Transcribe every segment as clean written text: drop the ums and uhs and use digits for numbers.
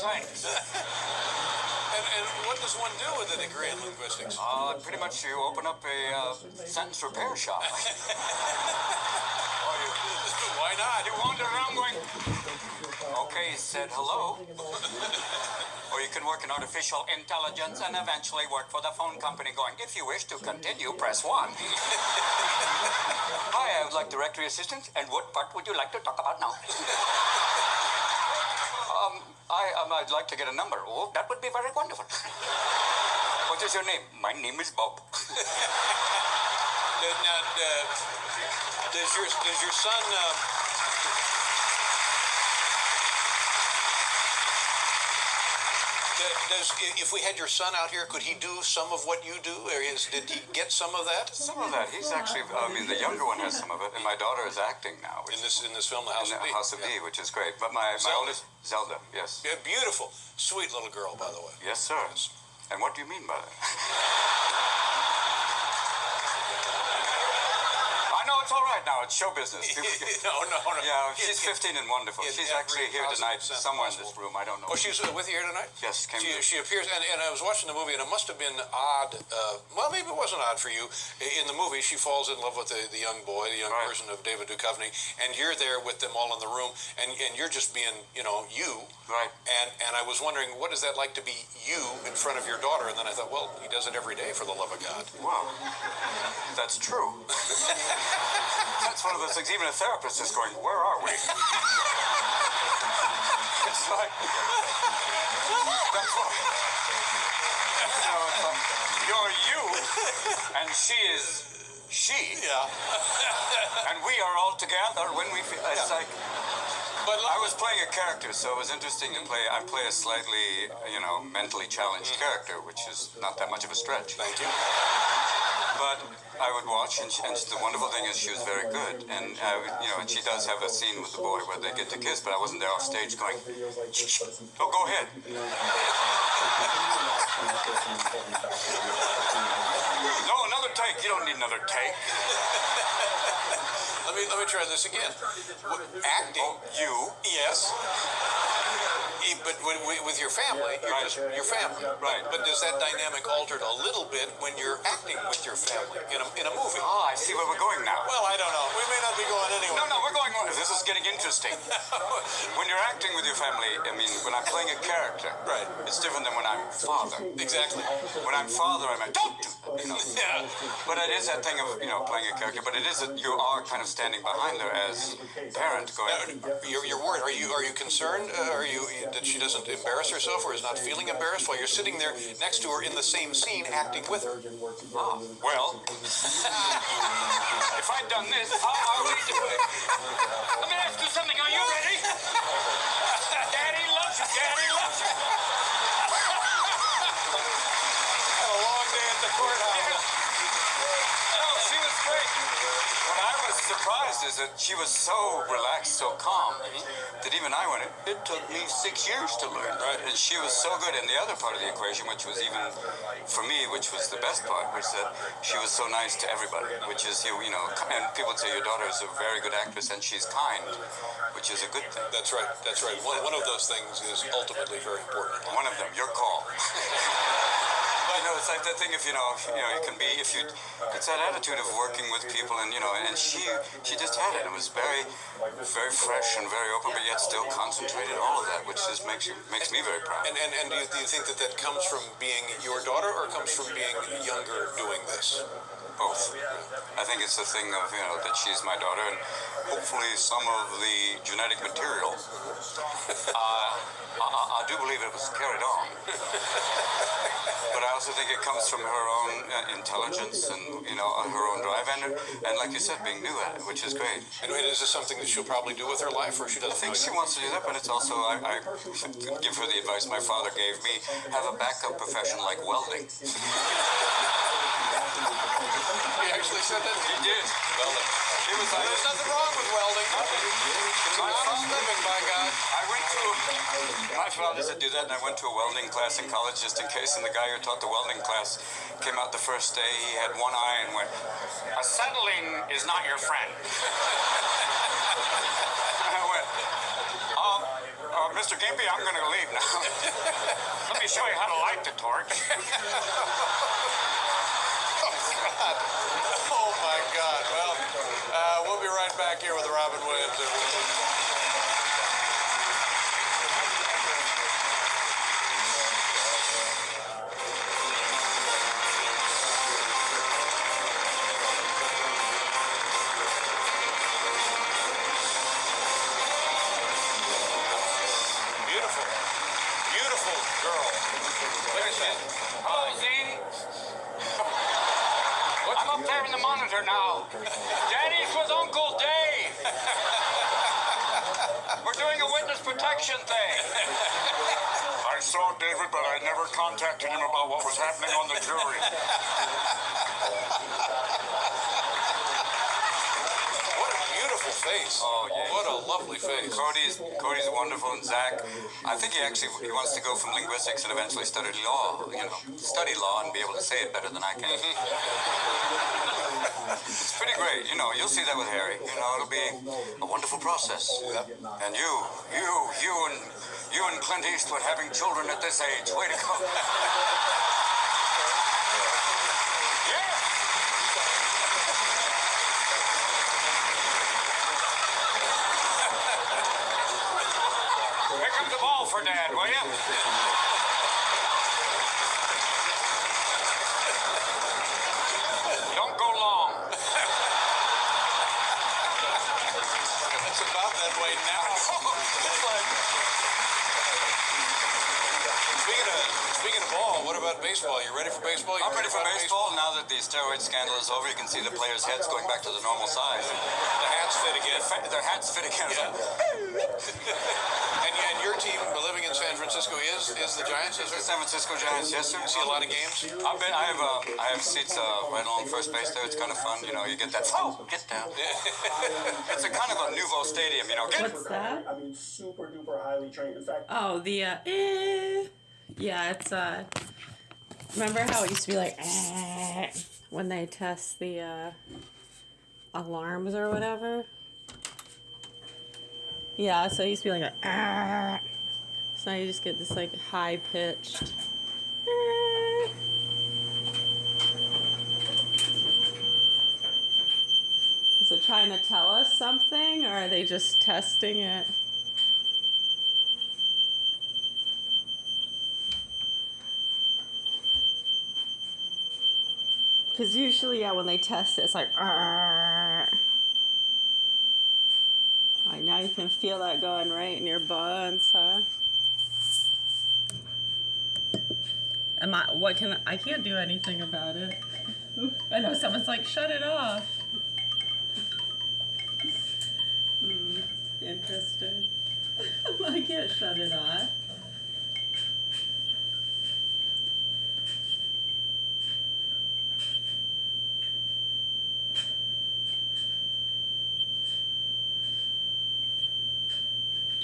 thanks. And what does one do with a degree in linguistics? Pretty much you open up a sentence repair shop. Why not? You wander around going, okay, said hello. Or you can work in artificial intelligence and eventually work for the phone company going, if you wish to continue, press 1. Hi, I would like directory assistance, and what part would you like to talk about now? I'd like to get a number. Oh, that would be very wonderful. What is your name? My name is Bob. Now, does your son... if we had your son out here, could he do some of what you do? Or did he get some of that? Some of that. He's actually, the younger one has some of it, and my daughter is acting now. In this film, The House of D. House of D, which is great. But my oldest, Zelda, yes. Yeah, beautiful. Sweet little girl, by the way. Yes, sir. Yes. And what do you mean by that? No, it's all right now. It's show business. No. Yeah, she's 15 and wonderful. She's actually here tonight, somewhere in this room. I don't know. Oh, she's with you here tonight? Yes, she appears, and I was watching the movie, and it must have been odd. Well, maybe it wasn't odd for you. In the movie, she falls in love with the young boy, the young version of David Duchovny, and you're there with them all in the room, and you're just being, you. Right. And I was wondering, what is that like to be you in front of your daughter? And then I thought, well, he does it every day for the love of God. Wow. That's true. That's one of those things, even a therapist is going, where are we? It's like, that's what, it's like, you're you, and she is she. Yeah. And we are all together when we feel, it's like, but I was playing a character, so it was interesting to play. I play a slightly, mentally challenged character, which is not that much of a stretch. Thank you. But I would watch, and the wonderful thing is she was very good. And, and she does have a scene with the boy where they get to kiss, but I wasn't there off stage going, oh, go ahead. No, another take. You don't need another take. Let me try this again. Acting. Oh, you? Yes. But with your family, you're just your family. Right. But does that dynamic altered a little bit when you're acting with your family in a movie? Ah, I see where we're going now. Well, I don't know. We may not be going anywhere. No, we're going. This is getting interesting. When you're acting with your family, when I'm playing a character, right, it's different than when I'm father. Exactly. When I'm father, I'm like, don't do that, Yeah. But it is that thing of, playing a character, but it is that you are kind of standing behind her as parent going. You're worried. Are you concerned? That she doesn't embarrass herself or is not feeling embarrassed while you're sitting there next to her in the same scene acting with her? Ah, well, if I'd done this, how are we doing? Let me ask you something. Are you ready? Daddy loves you. Daddy loves you. Had a long day at the courthouse. No, she was great. What I was surprised is that she was so relaxed, so calm, that even I went, it took me 6 years to learn. Right. And she was so good. And the other part of the equation, which was even, for me, which was the best part, was that she was so nice to everybody, which is, and people would say your daughter is a very good actress and she's kind, which is a good thing. That's right. One of those things is ultimately very important. One of them, your call. It's like that thing if, you can be, it's that attitude of working with people and, and she just had it. It was very, very fresh and very open, but yet still concentrated, all of that, which just makes me very proud. And do you think that comes from being your daughter or comes from being younger doing this? Both. I think it's the thing of, that she's my daughter and hopefully some of the genetic material, I do believe it was carried on. But I also think it comes from her own intelligence and, her own drive and like you said, being new at it, which is great. And is this something that she'll probably do with her life or she doesn't? I think she wants to do that, but it's also, I give her the advice my father gave me, have a backup profession like welding. He actually said that? He did. Welding. There's nothing wrong with welding. It's an honest living, by God. My father said do that, and I went to a welding class in college just in case, and the guy who taught the welding class came out the first day, he had one eye and went, acetylene is not your friend. I went, Mr. Gimpy, I'm going to leave now. Let me show you how to light the torch. Oh, my God. Well, we'll be right back here with Robin Williams. Beautiful. Beautiful girl. Look at that. Hello, Zee. I'm up there in the monitor now. Daddy's with Uncle Dave. We're doing a witness protection thing. I saw David, but I never contacted him about what was happening on the jury. What a beautiful face. Oh, yeah. What a lovely face. Cody's wonderful, and Zach, I think he wants to go from linguistics and eventually study law, study law and be able to say it better than I can. It's pretty great, you'll see that with Harry. It'll be a wonderful process. Yep. And you and Clint Eastwood having children at this age, way to go. Yeah! Pick up the ball for Dad, will you? Don't go long. It's about that way now. Speaking of ball, what about baseball? You ready for baseball? I'm ready for baseball. Now that the steroid scandal is over, you can see the players' heads going back to the normal size. The hats fit again. Their hats fit again. Yeah. And your team, living in San Francisco, is the Giants? Is The there? San Francisco Giants, yes, sir. You see a lot of games? I have seats right along first base there. It's kind of fun, you get that. Oh, get down. It's a kind of a nouveau stadium, What's that? I mean, super duper highly trained. In fact, Oh, yeah, it's remember how it used to be like when they test the alarms or whatever? Yeah, so it used to be like a so now you just get this like high pitched Is it trying to tell us something, or are they just testing it? Because usually, yeah, when they test it, it's like, like now you can feel that going right in your bones, huh? I can't do anything about it. I know someone's like, shut it off. Interesting. I can't shut it off.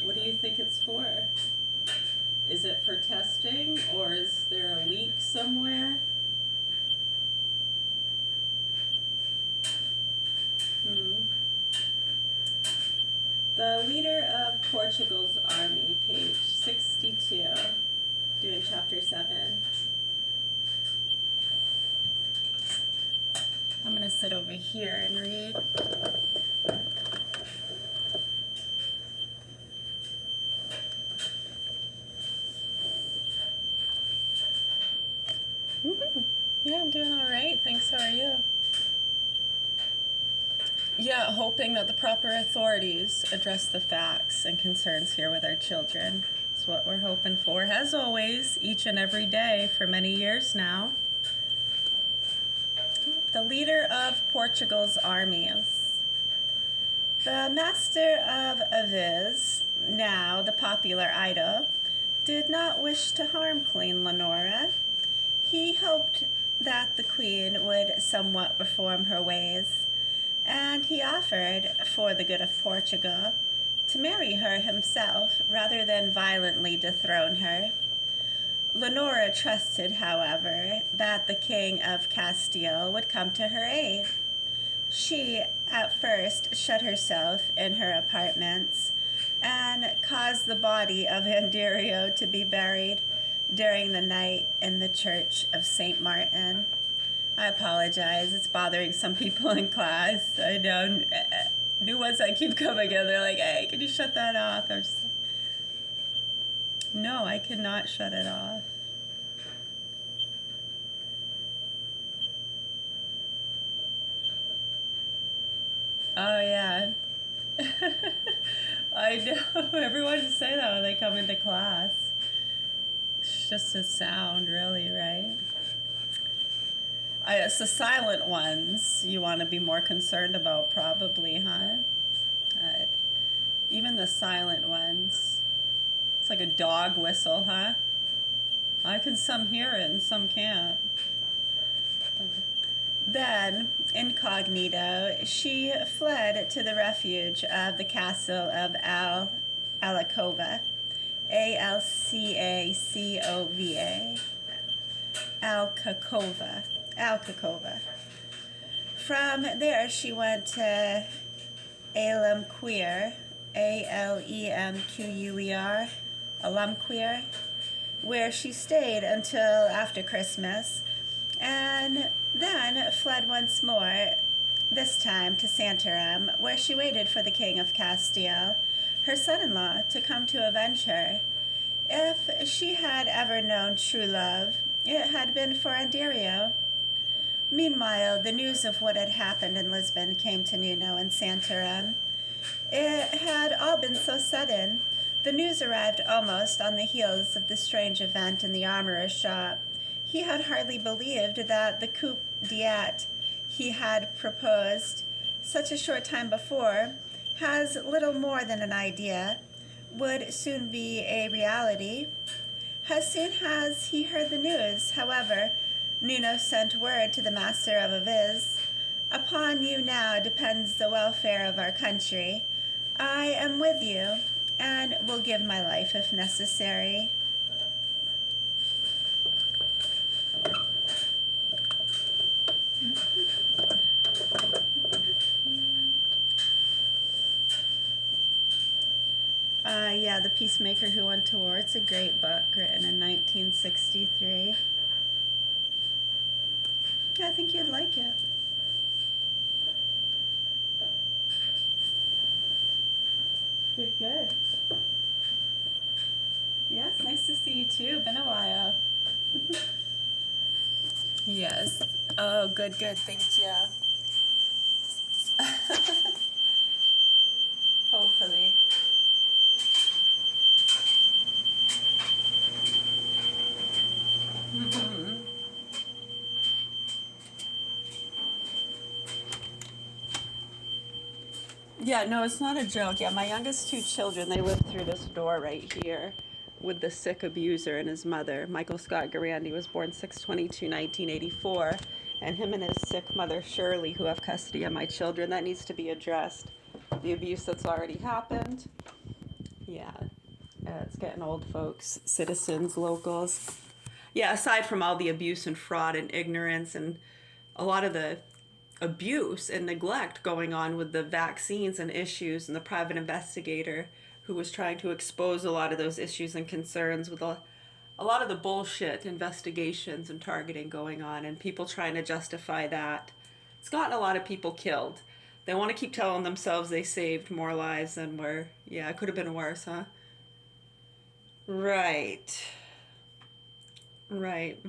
What do you think it's for? Is it for testing, or is there a leak somewhere? The leader of Portugal's army, page 62, doing chapter 7. I'm going to sit over here and read. Yeah, I'm doing all right. Thanks. How are you? Yeah, hoping that the proper authorities address the facts and concerns here with our children. That's what we're hoping for, as always, each and every day for many years now. The leader of Portugal's armies. The master of Aviz, now the popular idol, did not wish to harm Queen Lenora. He hoped that the queen would somewhat reform her ways, and he offered, for the good of Portugal, to marry her himself rather than violently dethrone her. Lenora trusted, however, that the King of Castile would come to her aid. She, at first, shut herself in her apartments, and caused the body of Anderio to be buried during the night in the Church of St. Martin. I apologize. It's bothering some people in class. I know. New ones that keep coming in, they're like, hey, can you shut that off? I'm just like, no, I cannot shut it off. Oh, yeah. I know. Everyone say that when they come into class. It's just a sound, really, right? It's the silent ones you want to be more concerned about, probably, huh? Even the silent ones. It's like a dog whistle, huh? I can some hear it and some can't. Then, incognito, she fled to the refuge of the castle of Alcova. Alcacova. Alcacova. Alcacova. From there, she went to Alemquer, Alemquer, Alemquer, where she stayed until after Christmas, and then fled once more, this time to Santarem, where she waited for the King of Castile, her son-in-law, to come to avenge her. If she had ever known true love, it had been for Anderio. Meanwhile, the news of what had happened in Lisbon came to Nuno in Santarem. It had all been so sudden. The news arrived almost on the heels of the strange event in the armorer's shop. He had hardly believed that the coup d'etat he had proposed such a short time before, has little more than an idea, would soon be a reality. As soon as he heard the news, however, Nuno sent word to the Master of Aviz, "Upon you now depends the welfare of our country. I am with you, and will give my life if necessary." Yeah, The Peacemaker Who Went to War. It's a great book written in 1963. Yeah, I think you'd like it. Good, good. Yes, nice to see you too. Been a while. Yes. Oh, good, good. Thank you. Hopefully. Yeah, no, it's not a joke. Yeah, my youngest two children, they live through this door right here with the sick abuser and his mother. Michael Scott Garandi was born 6/22/1984, and him and his sick mother, Shirley, who have custody of my children. That needs to be addressed. The abuse that's already happened. Yeah, it's getting old, folks, citizens, locals. Yeah, aside from all the abuse and fraud and ignorance and a lot of the abuse and neglect going on with the vaccines and issues, and the private investigator who was trying to expose a lot of those issues and concerns with a lot of the bullshit investigations and targeting going on, and people trying to justify that. It's gotten a lot of people killed. They want to keep telling themselves they saved more lives than were. Yeah, it could have been worse, huh? Right. Right.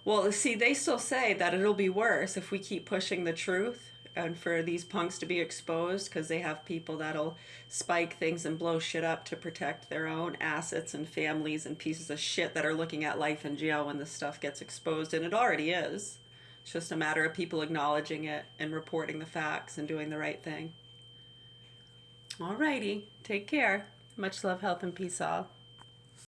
Well, see, they still say that it'll be worse if we keep pushing the truth and for these punks to be exposed, because they have people that'll spike things and blow shit up to protect their own assets and families and pieces of shit that are looking at life in jail when this stuff gets exposed. And it already is. It's just a matter of people acknowledging it and reporting the facts and doing the right thing. Alrighty. Take care. Much love, health, and peace all.